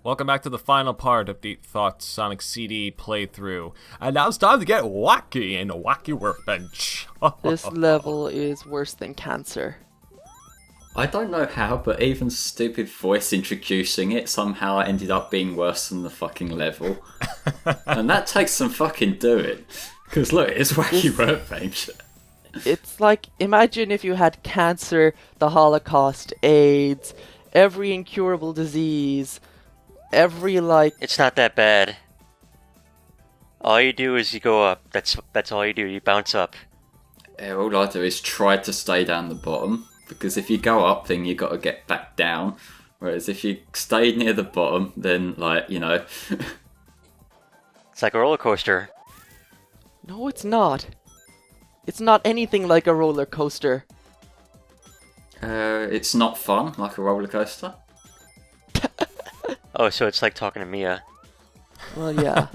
Welcome back to the final part of Deep Thoughts Sonic CD playthrough. And now it's time to get wacky in a wacky workbench. This level is worse than cancer. I don't know how, but even stupid voice introducing it somehow ended up being worse than the fucking level. And that takes some fucking doing. Because look, it's wacky workbench. It's like, imagine if you had cancer, the Holocaust, AIDS, every incurable disease, every It's not that bad. All you do is you go up. That's all you do. You bounce up. All I do is try to stay down the bottom. Because if you go up, then you got to get back down. Whereas if you stay near the bottom, then, It's like a roller coaster. No, it's not. It's not anything like a roller coaster. it's not fun, like a roller coaster. Oh, so it's like talking to Mia. Well, yeah.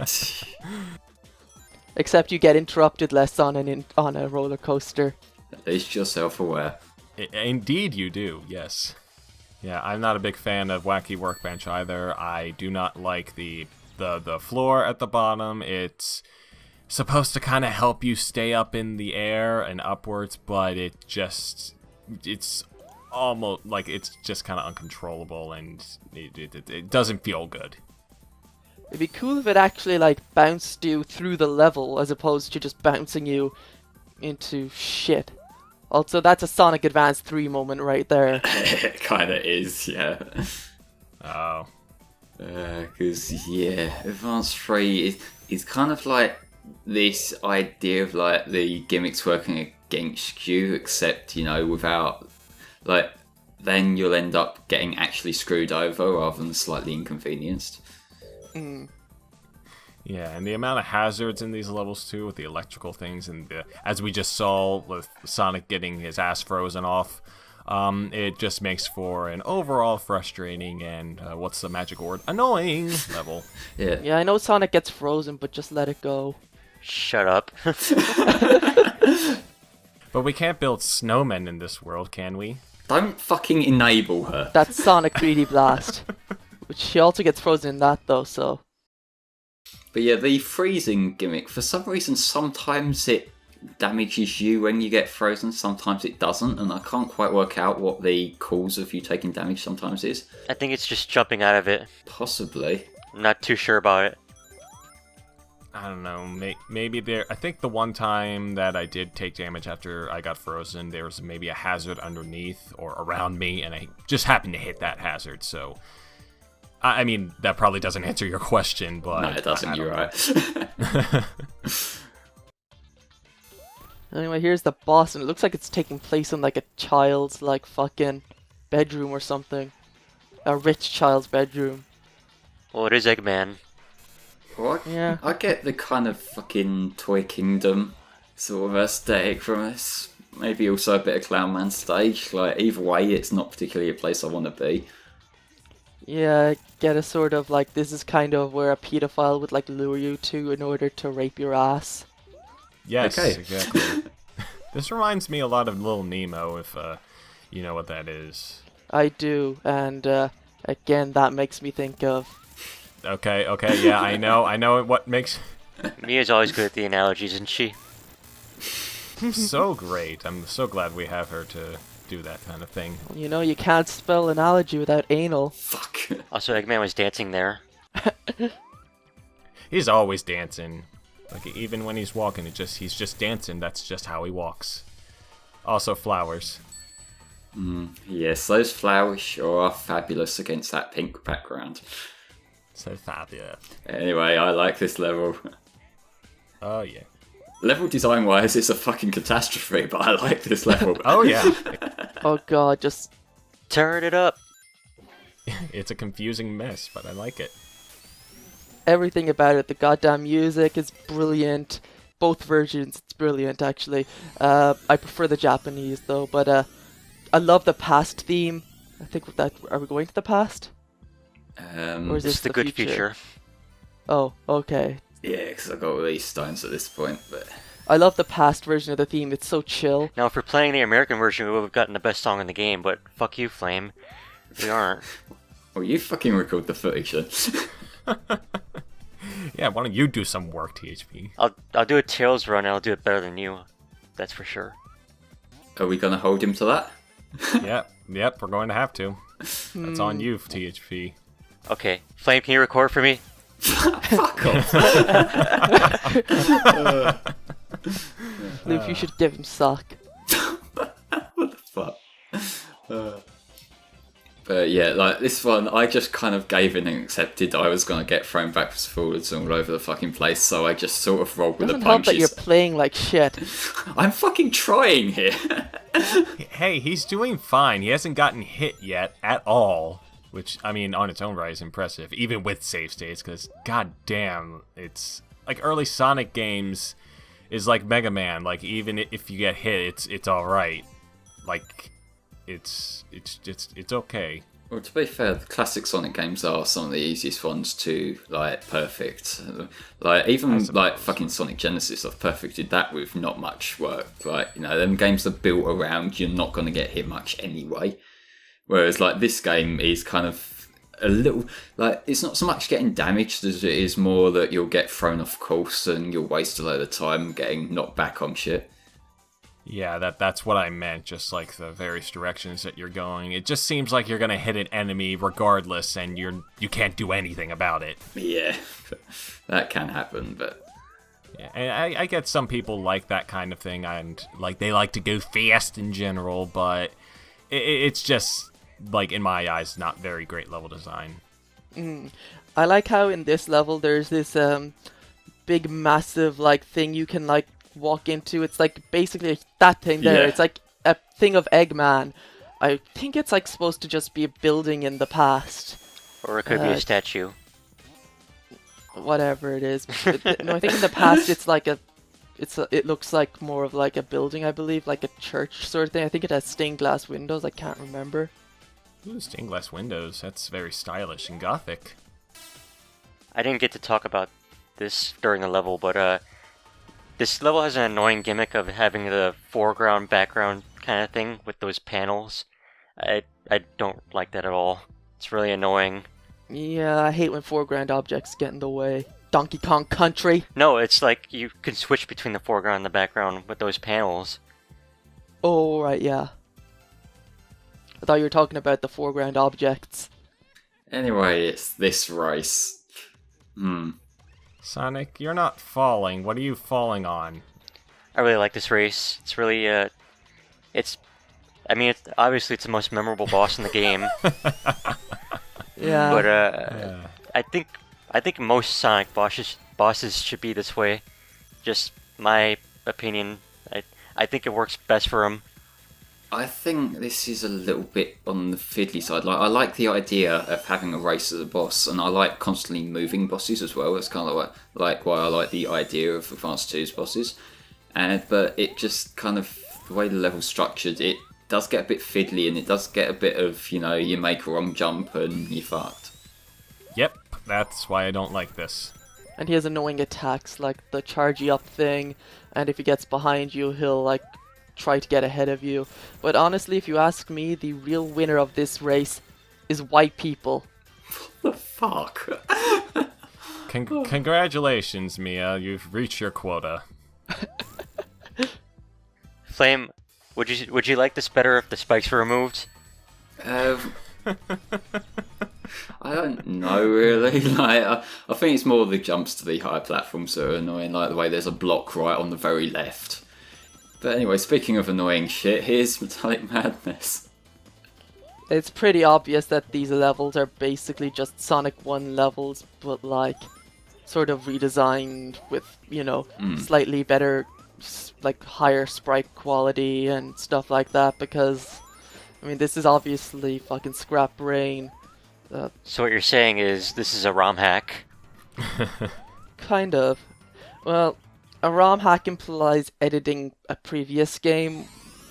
Except you get interrupted less on a roller coaster. At least you're self-aware. Indeed you do, yes. Yeah, I'm not a big fan of Wacky Workbench either. I do not like the floor at the bottom. It's supposed to kind of help you stay up in the air and upwards, but it's almost like it's just kind of uncontrollable, and it doesn't feel good. It'd be cool if it actually like bounced you through the level as opposed to just bouncing you into shit. Also, that's a Sonic Advance 3 moment right there. It kind of is, yeah. Oh. Because, Advance 3 is kind of like this idea of like the gimmicks working against you, except, without, then you'll end up getting actually screwed over rather than slightly inconvenienced. Mm. Yeah, and the amount of hazards in these levels too, with the electrical things, and as we just saw with Sonic getting his ass frozen off, it just makes for an overall frustrating and what's the magic word? Annoying level. Yeah. Yeah, I know Sonic gets frozen, but just let it go. Shut up. But we can't build snowmen in this world, can we? Don't fucking enable her. That's Sonic 3D Blast. Which she also gets frozen in that though, so. But yeah, the freezing gimmick, for some reason, sometimes it damages you when you get frozen, sometimes it doesn't, and I can't quite work out what the cause of you taking damage sometimes is. I think it's just jumping out of it. Possibly. I'm not too sure about it. I don't know, maybe there... I think the one time that I did take damage after I got frozen, there was maybe a hazard underneath or around me, and I just happened to hit that hazard, so... I mean, that probably doesn't answer your question, but... No, it doesn't, you're right. Anyway, here's the boss, and it looks like it's taking place in like a child's like fucking bedroom or something. A rich child's bedroom. Well, it is Eggman. Well, Yeah. I get the kind of fucking Toy Kingdom sort of aesthetic from this. Maybe also a bit of Clown Man stage. Like, either way, it's not particularly a place I want to be. Yeah, get a sort of like, this is kind of where a pedophile would like lure you to in order to rape your ass. Yes, Okay. exactly. This reminds me a lot of Little Nemo, if you know what that is. I do, and again, that makes me think of... Okay, yeah, I know what makes... Mia's always good at the analogies, isn't she? So great. I'm so glad we have her to do that kind of thing. You know, you can't spell analogy without anal. Fuck. Also, Eggman was dancing there. He's always dancing. Like, even when he's walking, he's just dancing. That's just how he walks. Also, flowers. Yes, those flowers sure are fabulous against that pink background. So fabulous. Anyway, I like this level. Oh, yeah. Level design-wise, it's a fucking catastrophe, but I like this level. Oh, yeah. Oh god, just... Turn it up! It's a confusing mess, but I like it. Everything about it. The goddamn music is brilliant. Both versions, it's brilliant, actually. I prefer the Japanese, though, but I love the past theme. I think that... Are we going to the past? Or is It's this the good future. Oh, okay. Yeah, because I've got all these stones at this point, but... I love the past version of the theme. It's so chill. Now, if we're playing the American version, we would have gotten the best song in the game, but fuck you, Flame. We aren't. Well, you fucking record the footage then. Yeah, why don't you do some work, THP? I'll do a Tails run and I'll do it better than you. That's for sure. Are we gonna hold him to that? Yep, we're going to have to. That's on you, THP. Okay. Flame, can you record for me? Fuck off. Luke, you should give him sock. What the fuck? But yeah, like this one, I just kind of gave in and accepted that I was going to get thrown backwards and forwards all over the fucking place, so I just sort of rolled with Doesn't the help that you're punches. playing like shit. I'm fucking trying here. Hey, he's doing fine. He hasn't gotten hit yet at all. Which, I mean, on its own right is impressive, even with save states, because goddamn, it's like early Sonic games is like Mega Man. Like even if you get hit, it's all right. Like it's okay. Well, to be fair, the classic Sonic games are some of the easiest ones to like perfect. Like even like fucking Sonic Genesis, I've perfected that with not much work. Like them games are built around you're not going to get hit much anyway. Whereas like this game is kind of a little like it's not so much getting damaged as it is more that you'll get thrown off course and you'll waste a load of time getting knocked back on shit. Yeah, that's what I meant, just like the various directions that you're going. It just seems like you're gonna hit an enemy regardless, and you can't do anything about it. Yeah, that can happen, but... Yeah, and I get some people like that kind of thing, and like they like to go fast in general, but it's just, like, in my eyes, not very great level design. I like how in this level there's this big, massive, like, thing you can, like, walk into. It's like basically that thing there. Yeah. It's like a thing of Eggman. I think it's like supposed to just be a building in the past. Or it could be a statue. Whatever it is. No, I think in the past it's like it looks like more of like a building, I believe, like a church sort of thing. I think it has stained glass windows. I can't remember. Ooh, stained glass windows. That's very stylish and gothic. I didn't get to talk about this during the level, but this level has an annoying gimmick of having the foreground, background kind of thing with those panels. I don't like that at all. It's really annoying. Yeah, I hate when foreground objects get in the way. Donkey Kong Country. No, it's like you can switch between the foreground and the background with those panels. Oh, right, yeah. I thought you were talking about the foreground objects. Anyway, it's this race. Sonic, you're not falling. What are you falling on? I really like this race. It's really, obviously it's the most memorable boss in the game. Yeah. But I think most Sonic bosses should be this way. Just my opinion. I think it works best for them. I think this is a little bit on the fiddly side. Like, I like the idea of having a race as a boss, and I like constantly moving bosses as well. That's kind of why I like the idea of Advance 2's bosses. But it just kind of, the way the level's structured, it does get a bit fiddly, and it does get a bit of, you make a wrong jump and you're fucked. Yep, that's why I don't like this. And he has annoying attacks like the chargey up thing, and if he gets behind you, he'll like try to get ahead of you. But honestly, if you ask me, the real winner of this race is white people. What the fuck? Congratulations, Mia. You've reached your quota. Flame, would you like this better if the spikes were removed? I don't know really. Like, I think it's more the jumps to the higher platforms that are annoying, like the way there's a block right on the very left. But anyway, speaking of annoying shit, here's Metallic Madness. It's pretty obvious that these levels are basically just Sonic 1 levels, but like sort of redesigned with, slightly better, like higher sprite quality and stuff like that, because I mean, this is obviously fucking Scrap Brain. So what you're saying is this is a ROM hack? Kind of. Well, a ROM hack implies editing a previous game,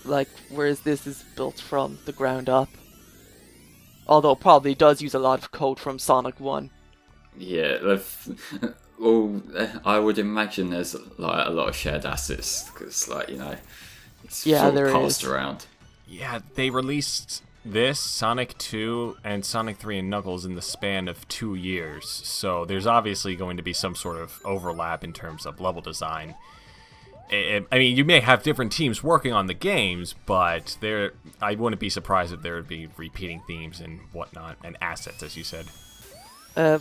like, whereas this is built from the ground up. Although it probably does use a lot of code from Sonic 1. Yeah, well, I would imagine there's like a lot of shared assets, because it's Yeah, sort there of passed is. around. Yeah, they released this, Sonic 2, and Sonic 3 and Knuckles in the span of 2 years, so there's obviously going to be some sort of overlap in terms of level design. I mean, you may have different teams working on the games, but I wouldn't be surprised if there would be repeating themes and whatnot, and assets, as you said.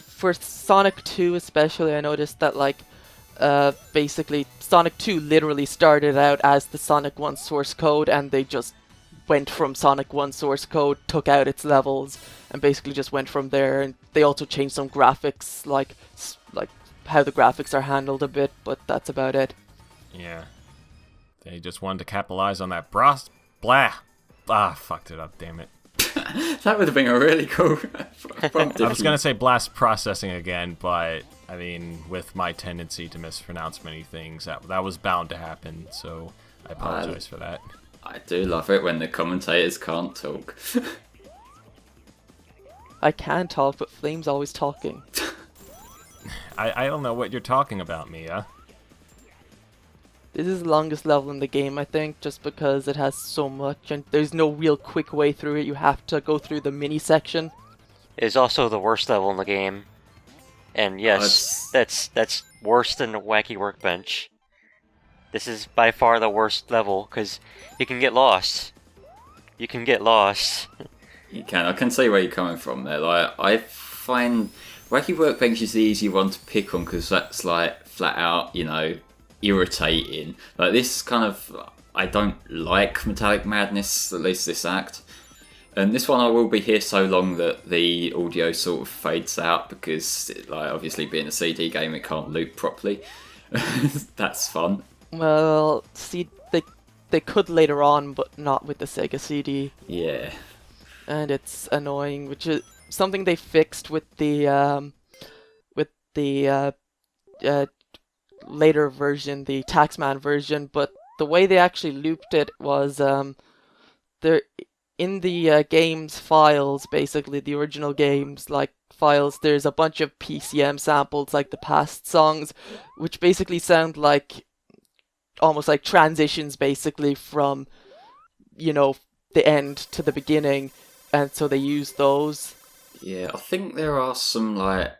For Sonic 2 especially, I noticed that, like, basically, Sonic 2 literally started out as the Sonic 1 source code, and they just went from Sonic 1 source code, took out its levels, and basically just went from there. And they also changed some graphics, like how the graphics are handled a bit, but that's about it. Yeah. They just wanted to capitalize on that fucked it up, damn it. That would have been a really cool prompt. I was going to say blast processing again, but, I mean, with my tendency to mispronounce many things, that was bound to happen, so I apologize for that. I do love it when the commentators can't talk. I can talk, but Flame's always talking. I don't know what you're talking about, Mia. This is the longest level in the game, I think, just because it has so much, and there's no real quick way through it. You have to go through the mini section. It is also the worst level in the game. And yes, that's worse than the Wacky Workbench. This is by far the worst level, because you can get lost. You can get lost. You can. I can see where you're coming from there. Like, I find Wacky Workbench is the easy one to pick on, because that's, like, flat out, you know, irritating. Like, this kind of, I don't like Metallic Madness, at least this act. And this one I will be here so long that the audio sort of fades out, because, like, obviously being a CD game, it can't loop properly. That's fun. Well, see, they could later on, but not with the Sega CD. Yeah. And it's annoying, which is something they fixed with the later version, the Taxman version. But the way they actually looped it was there in the games files, basically the original games like files. There's a bunch of PCM samples, like the past songs, which basically sound like almost like transitions, basically from, you know, the end to the beginning, and so they use those. Yeah, I think there are some like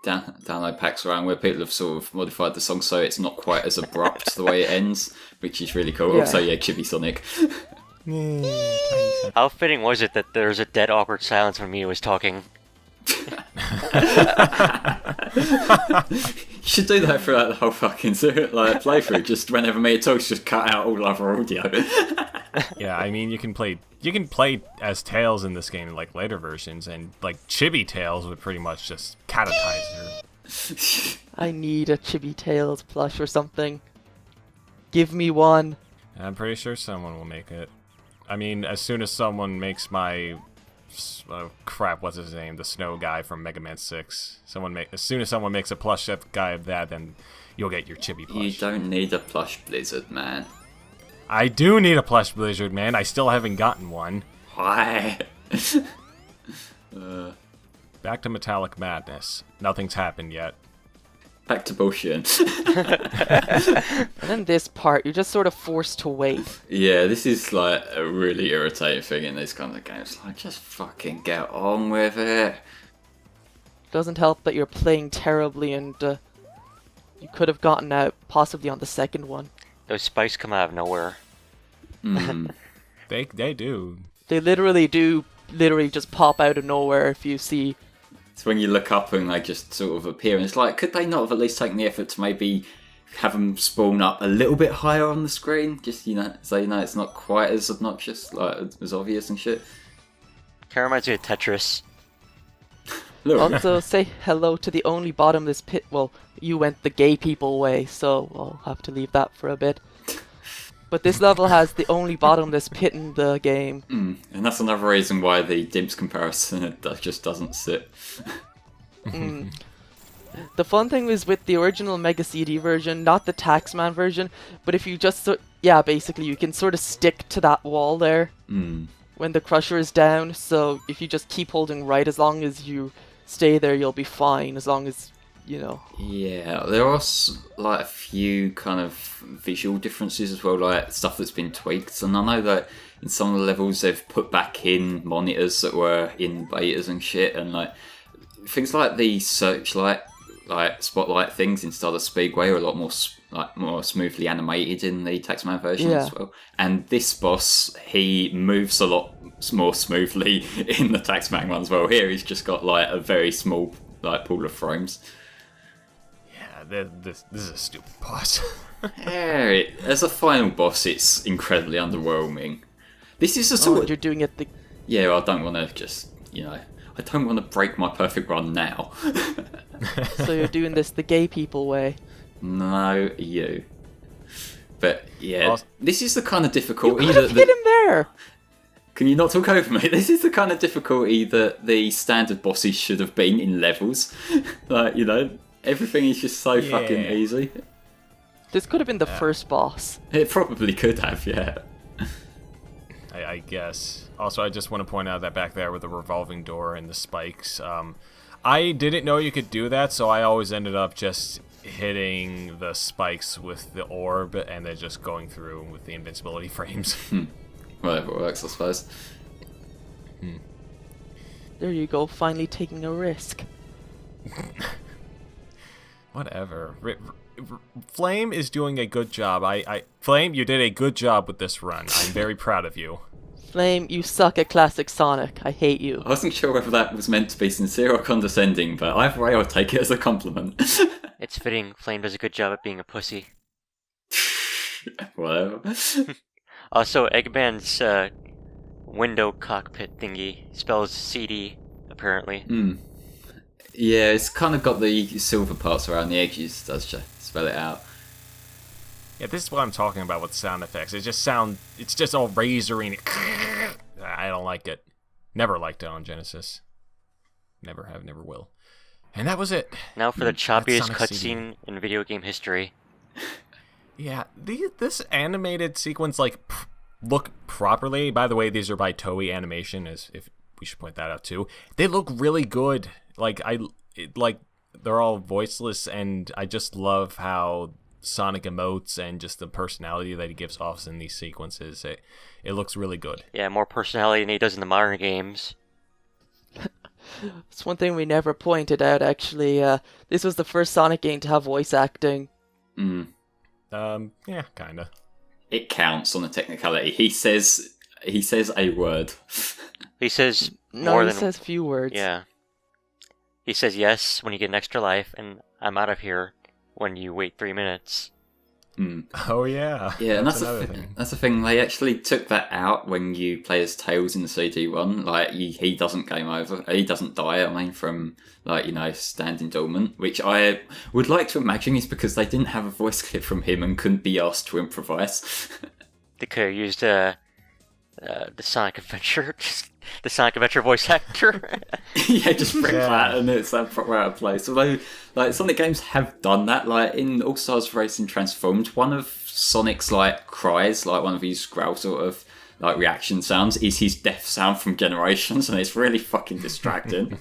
download packs around where people have sort of modified the song so it's not quite as abrupt the way it ends, which is really cool. Yeah. Also, yeah, Chibi Sonic. How fitting was it that there was a dead awkward silence when Mia was talking? You should do that throughout the whole fucking playthrough. Just whenever Mia talks, just cut out all other audio. Yeah, I mean, you can play as Tails in this game in like later versions, and like Chibi Tails would pretty much just catatize her. I need a Chibi Tails plush or something. Give me one. I'm pretty sure someone will make it. I mean, as soon as someone makes my what's his name? The snow guy from Mega Man 6. As soon as someone makes a plush guy of that, then you'll get your Chibi plush. You don't need a plush Blizzard, man. I do need a plush Blizzard, man. I still haven't gotten one. Why? Back to Metallic Madness. Nothing's happened yet. Back to bullshit. And then this part, you're just sort of forced to wait. Yeah, this is like a really irritating thing in these kind of games. Like, just fucking get on with it. Doesn't help that you're playing terribly, and you could have gotten out possibly on the second one. Those spikes come out of nowhere. They do. They literally just pop out of nowhere if you see. It's when you look up and they just sort of appear, and it's like, could they not have at least taken the effort to maybe have them spawn up a little bit higher on the screen? Just, you know, so you know it's not quite as obnoxious, like as obvious and shit. Kind of reminds me of Tetris. Look. Also, say hello to the only bottomless pit. Well, you went the gay people way, so I'll have to leave that for a bit. But this level has the only bottomless pit in the game. And that's another reason why the Dimps comparison just doesn't sit. The fun thing was with the original Mega CD version, not the Taxman version, but if you just, basically you can sort of stick to that wall there when the crusher is down, so if you just keep holding right, as long as you stay there, you'll be fine, as long as, you know. Yeah, there are like a few kind of visual differences as well, like stuff that's been tweaked, and I know that in some of the levels they've put back in monitors that were in betas and shit, and like things like the searchlight, like spotlight things in Stardust Speedway are a lot more smoothly animated in the Taxman version as well. And this boss, he moves a lot more smoothly in the Taxman one as well. Here he's just got like a very small like pool of frames. Yeah, this is a stupid boss. Yeah, as a final boss, it's incredibly underwhelming. This is a sort of... You're doing it the... Yeah, well, I don't want to just, I don't want to break my perfect run now. So you're doing this the gay people way. No, you. But yeah, this is the kind of difficulty You could have hit him there. Can you not talk over me? This is the kind of difficulty that the standard bosses should have been in levels. Like, everything is just so fucking easy. This could have been the first boss. It probably could have, yeah. I guess. Also, I just want to point out that back there with the revolving door and the spikes, I didn't know you could do that, so I always ended up just hitting the spikes with the orb and then just going through with the invincibility frames. Whatever works, I suppose. There you go, finally taking a risk. Whatever. Flame is doing a good job. Flame, you did a good job with this run. I'm very proud of you. Flame, you suck at classic Sonic. I hate you. I wasn't sure whether that was meant to be sincere or condescending, but either way I'll take it as a compliment. It's fitting. Flame does a good job at being a pussy. Whatever. Also, Eggman's window cockpit thingy spells CD, apparently. Yeah, it's kind of got the silver parts around the edges, does she? Spell it out. Yeah, this is what I'm talking about with sound effects. It's just all razoring. I don't like it. Never liked it on Genesis. Never have, never will. And that was it. Now for the choppiest Sonic cutscene in video game history. Yeah, this animated sequence, look properly. By the way, these are by Toei Animation, if we should point that out too. They look really good. They're all voiceless, and I just love how Sonic emotes and just the personality that he gives off in these sequences. It looks really good. Yeah, more personality than he does in the modern games. It's one thing we never pointed out, actually. This was the first Sonic game to have voice acting. Yeah, kinda. It counts on the technicality. He says a word. He says No, he says few words. Yeah. He says yes when you get an extra life, and I'm out of here when you wait 3 minutes. Oh yeah. Yeah, and that's another thing. That's the thing. They actually took that out when you play as Tails in the CD one. Like he doesn't game over. He doesn't die. I mean, from standing dormant, which I would like to imagine is because they didn't have a voice clip from him and couldn't be asked to improvise. They could have used the Sonic Adventure, the Sonic Adventure voice actor. Yeah, just bring that, and it's proper out of place. Although, Sonic games have done that. Like in All Stars Racing Transformed, one of Sonic's cries, one of his growl sort of reaction sounds, is his death sound from Generations, and it's really fucking distracting.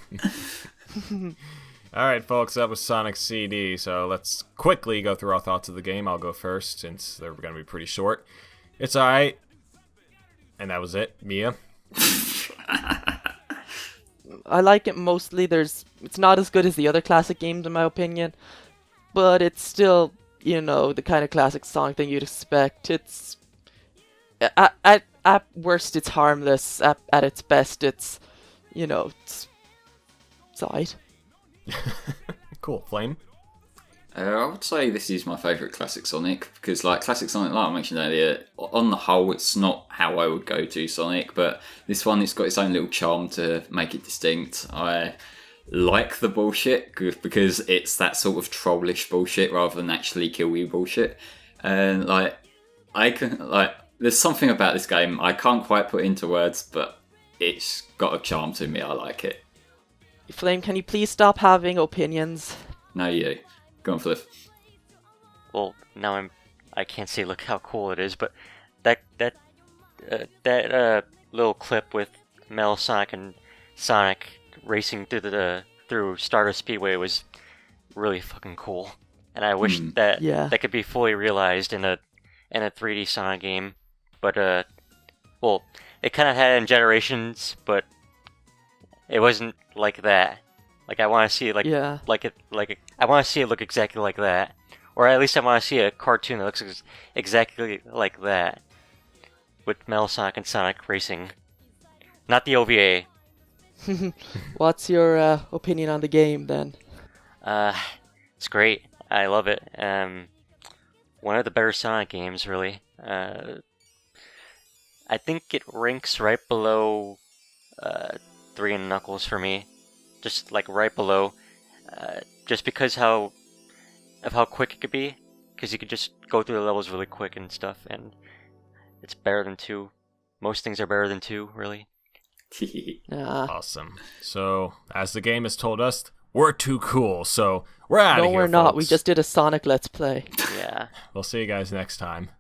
Alright, folks, that was Sonic CD, so let's quickly go through our thoughts of the game. I'll go first, since they're going to be pretty short. It's alright. And that was it. Mia? I like it mostly. It's not as good as the other classic games in my opinion, but it's still, the kind of classic Sonic thing you'd expect. It's at worst it's harmless. At its best it's it's alright. Cool. Flame? I would say this is my favourite classic Sonic, because classic Sonic, like I mentioned earlier, on the whole it's not how I would go to Sonic, but this one, it's got its own little charm to make it distinct. I like the bullshit because it's that sort of trollish bullshit rather than actually kill you bullshit. And there's something about this game I can't quite put into words, but it's got a charm to me. I like it. Flame, can you please stop having opinions? No, you. Go on, Flip. Well, now I can't say look how cool it is, but that little clip with Metal Sonic and Sonic racing through Stardust Speedway was really fucking cool, and I wish that could be fully realized in a 3D Sonic game. But Well, it kind of had it in Generations, but it wasn't like that. Like I want to see it I want to see it look exactly like that, or at least I want to see a cartoon that looks exactly like that, with Metal Sonic and Sonic racing, not the OVA. What's your opinion on the game then? It's great. I love it. One of the better Sonic games, really. I think it ranks right below 3 and Knuckles for me, just like right below, just because of how quick it could be, because you could just go through the levels really quick and stuff, and it's better than 2. Most things are better than 2, really. Awesome. So, as the game has told us, we're too cool, so we're out of No, here, we're not. folks. We just did a Sonic Let's Play. Yeah. We'll see you guys next time.